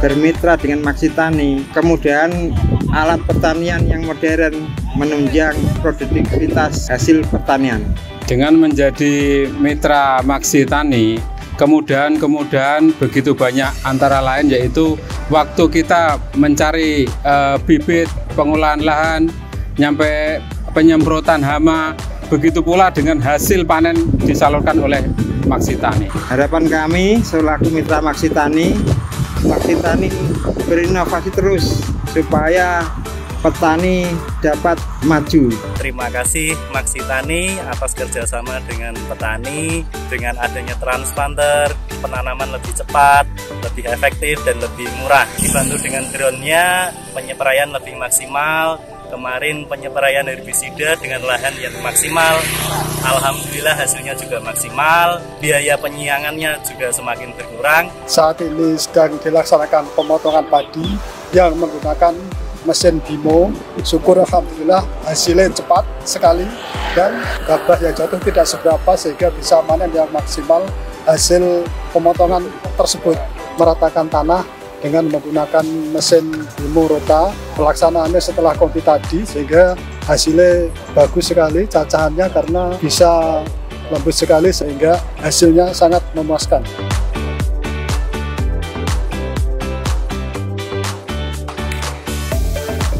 bermitra dengan Maksitani. Kemudian alat pertanian yang modern menunjang produktivitas hasil pertanian. Dengan menjadi mitra Maksitani, kemudahan begitu banyak, antara lain yaitu waktu kita mencari bibit, pengolahan lahan, nyampe penyemprotan hama, begitu pula dengan hasil panen disalurkan oleh Maksitani. Harapan kami selaku mitra Maksitani berinovasi terus supaya petani dapat maju. Terima kasih Maksitani atas kerjasama dengan petani, dengan adanya transplanter, penanaman lebih cepat, lebih efektif dan lebih murah. Dibantu dengan drone-nya, penyepraian lebih maksimal. Kemarin penyepraian herbisida dengan lahan yang maksimal. Alhamdulillah hasilnya juga maksimal. Biaya penyiangannya juga semakin berkurang. Saat ini sedang dilaksanakan pemotongan padi yang menggunakan mesin Bimo. Syukur alhamdulillah hasilnya cepat sekali dan gabah yang jatuh tidak seberapa sehingga bisa panen yang maksimal. Hasil pemotongan tersebut meratakan tanah dengan menggunakan mesin Bimo Rota. Pelaksanaannya setelah konti tadi sehingga hasilnya bagus sekali cacahannya karena bisa lembut sekali sehingga hasilnya sangat memuaskan.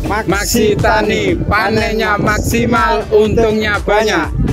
Maksitani, panennya maksimal, untungnya banyak.